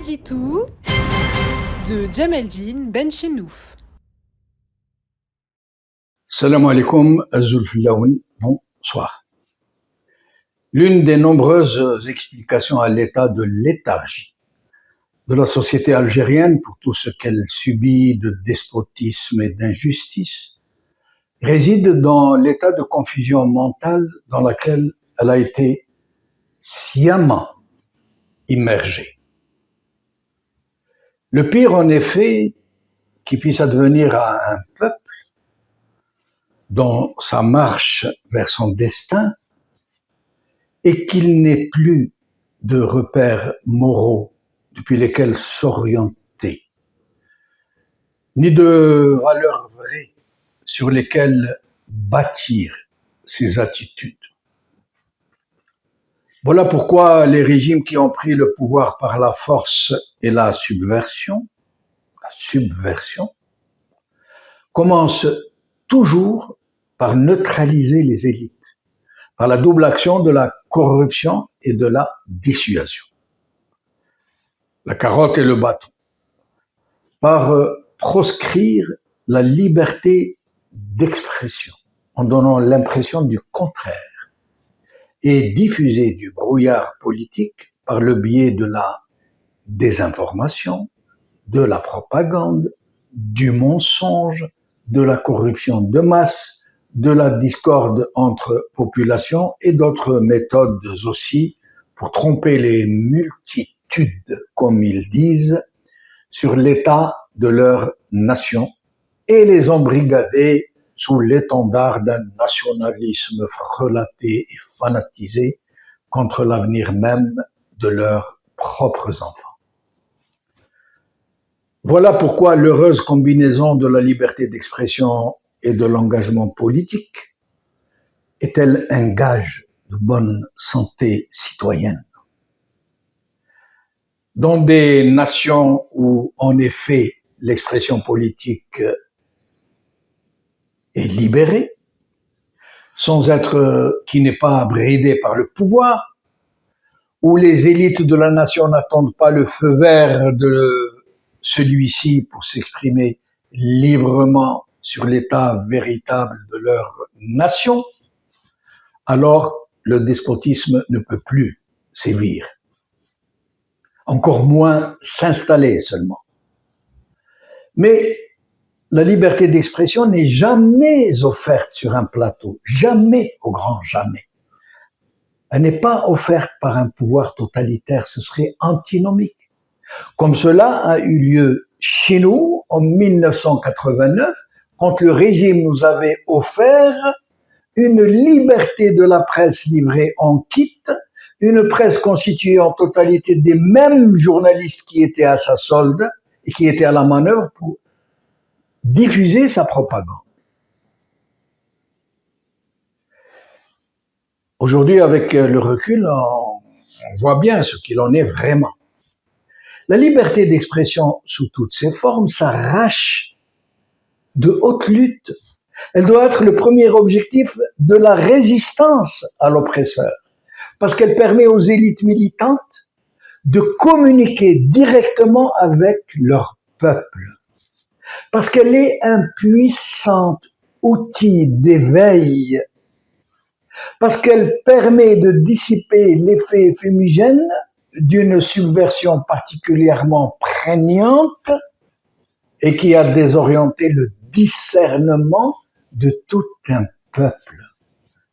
Medjitou de Djemeldine Benchenouf. Salam alaikum, Zulfilaoun, bonsoir. L'une des nombreuses explications à l'état de léthargie de la société algérienne pour tout ce qu'elle subit de despotisme et d'injustice réside dans l'état de confusion mentale dans laquelle elle a été sciemment immergée. Le pire, en effet, qui puisse advenir à un peuple dans sa marche vers son destin et qu'il n'ait plus de repères moraux depuis lesquels s'orienter, ni de valeurs vraies sur lesquelles bâtir ses attitudes. Voilà pourquoi les régimes qui ont pris le pouvoir par la force et la subversion commencent toujours par neutraliser les élites, par la double action de la corruption et de la dissuasion. La carotte et le bâton, par proscrire la liberté d'expression en donnant l'impression du contraire et diffuser du brouillard politique par le biais de la désinformation, de la propagande, du mensonge, de la corruption de masse, de la discorde entre populations et d'autres méthodes aussi pour tromper les multitudes, comme ils disent, sur l'état de leur nation et les embrigader sous l'étendard d'un nationalisme frelaté et fanatisé contre l'avenir même de leurs propres enfants. Voilà pourquoi l'heureuse combinaison de la liberté d'expression et de l'engagement politique est-elle un gage de bonne santé citoyenne. Dans des nations où, en effet, l'expression politique est libérée, qui n'est pas bridée par le pouvoir, où les élites de la nation n'attendent pas le feu vert de celui-ci pour s'exprimer librement sur l'état véritable de leur nation, alors le despotisme ne peut plus sévir, encore moins s'installer seulement. Mais la liberté d'expression n'est jamais offerte sur un plateau, jamais, au grand jamais. Elle n'est pas offerte par un pouvoir totalitaire, ce serait antinomique. Comme cela a eu lieu chez nous en 1989, quand le régime nous avait offert une liberté de la presse livrée en kit, une presse constituée en totalité des mêmes journalistes qui étaient à sa solde et qui étaient à la manœuvre pour diffuser sa propagande. Aujourd'hui, avec le recul, on voit bien ce qu'il en est vraiment. La liberté d'expression sous toutes ses formes s'arrache de haute lutte. Elle doit être le premier objectif de la résistance à l'oppresseur, parce qu'elle permet aux élites militantes de communiquer directement avec leur peuple, parce qu'elle est un puissant outil d'éveil, parce qu'elle permet de dissiper l'effet fumigène d'une subversion particulièrement prégnante et qui a désorienté le discernement de tout un peuple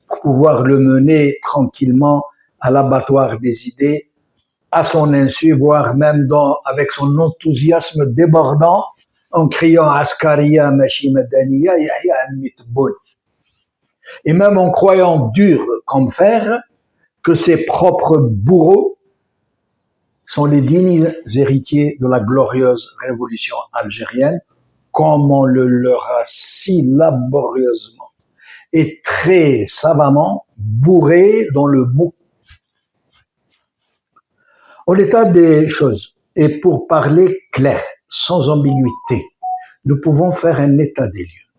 pour pouvoir le mener tranquillement à l'abattoir des idées, à son insu, voire même avec son enthousiasme débordant en criant Askaria Mashi Madaniya Yahya al-Mitboul. Et même en croyant dur comme fer que ses propres bourreaux sont les dignes héritiers de la glorieuse révolution algérienne, comme on le leur a si laborieusement et très savamment bourré dans le mot. En l'état des choses, et pour parler clair, sans ambiguïté, nous pouvons faire un état des lieux,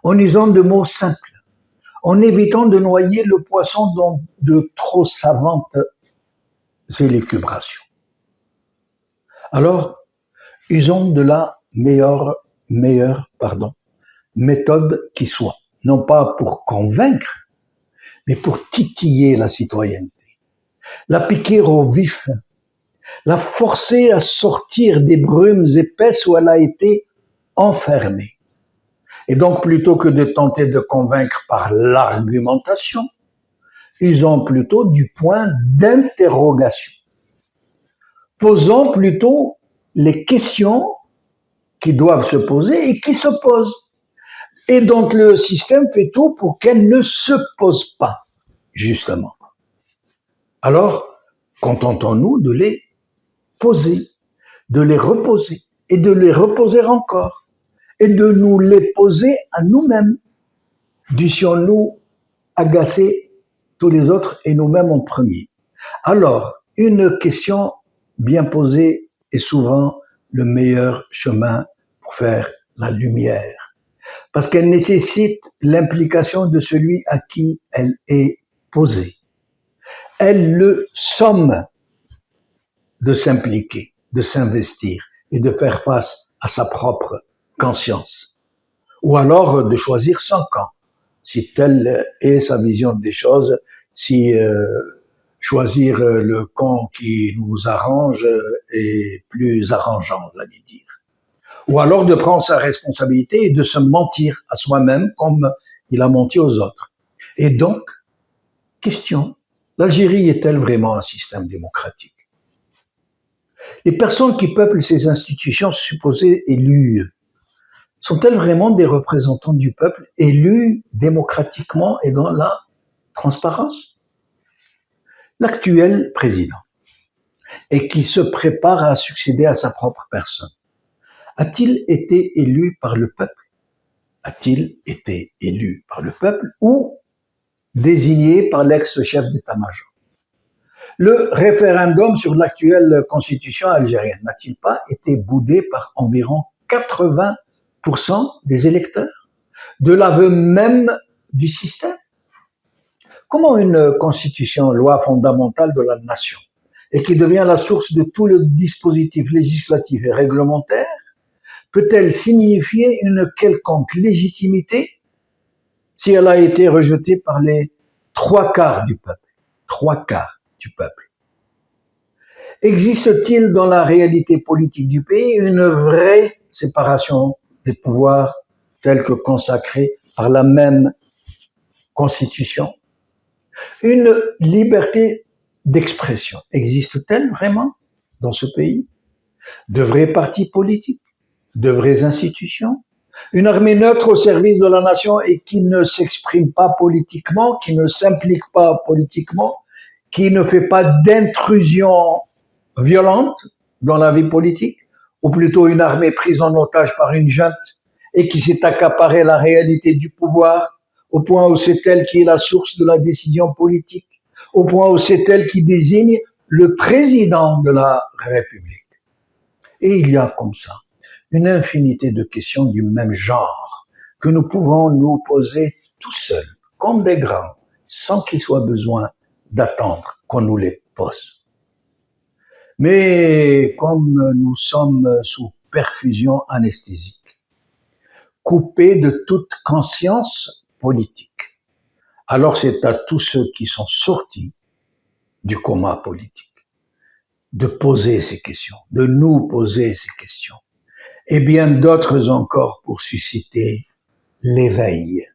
en usant de mots simples, en évitant de noyer le poisson dans de trop savantes élucubrations. Alors, usons de la meilleure méthode qui soit, non pas pour convaincre, mais pour titiller la citoyenneté, la piquer au vif, la forcer à sortir des brumes épaisses où elle a été enfermée. Et donc, plutôt que de tenter de convaincre par l'argumentation, usons plutôt du point d'interrogation. Posons plutôt les questions qui doivent se poser et qui se posent, et dont le système fait tout pour qu'elles ne se posent pas, justement. Alors, contentons-nous de les poser, de les reposer, et de les reposer encore, et de nous les poser à nous-mêmes. Dussions-nous agacer tous les autres et nous-mêmes en premier. Alors, une question bien posée est souvent le meilleur chemin pour faire la lumière, parce qu'elle nécessite l'implication de celui à qui elle est posée. Elle le somme de s'impliquer, de s'investir et de faire face à sa propre conscience. Ou alors de choisir son camp, si telle est sa vision des choses, si choisir le camp qui nous arrange est plus arrangeant, j'allais dire. Ou alors de prendre sa responsabilité et de se mentir à soi-même comme il a menti aux autres. Et donc, question, l'Algérie est-elle vraiment un système démocratique? Les personnes qui peuplent ces institutions supposées élues sont-elles vraiment des représentants du peuple élus démocratiquement et dans la transparence? L'actuel président, et qui se prépare à succéder à sa propre personne, a-t-il été élu par le peuple? A-t-il été élu par le peuple ou désigné par l'ex-chef d'état-major? Le référendum sur l'actuelle constitution algérienne n'a-t-il pas été boudé par environ 80% des électeurs, de l'aveu même du système? Comment une constitution, loi fondamentale de la nation, et qui devient la source de tout le dispositif législatif et réglementaire, peut-elle signifier une quelconque légitimité si elle a été rejetée par les 3/4 du peuple? 3/4 du peuple. Existe-t-il dans la réalité politique du pays une vraie séparation des pouvoirs telle que consacrée par la même Constitution? Une liberté d'expression existe-t-elle vraiment dans ce pays? De vrais partis politiques? De vraies institutions? Une armée neutre au service de la nation et qui ne s'exprime pas politiquement, qui ne s'implique pas politiquement, qui ne fait pas d'intrusion violente dans la vie politique, ou plutôt une armée prise en otage par une junte et qui s'est accaparée la réalité du pouvoir, au point où c'est elle qui est la source de la décision politique, au point où c'est elle qui désigne le président de la République. Et il y a comme ça une infinité de questions du même genre que nous pouvons nous poser tout seuls, comme des grands, sans qu'il soit besoin d'attendre qu'on nous les pose. Mais comme nous sommes sous perfusion anesthésique, coupés de toute conscience politique, alors c'est à tous ceux qui sont sortis du coma politique de poser ces questions, de nous poser ces questions, et bien d'autres encore pour susciter l'éveil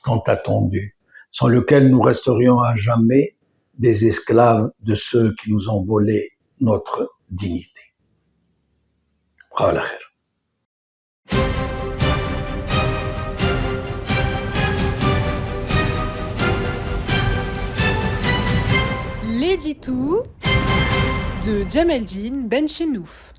tant attendu, sans lequel nous resterions à jamais des esclaves de ceux qui nous ont volé notre dignité. L'édito de Djemeldine Benchenouf.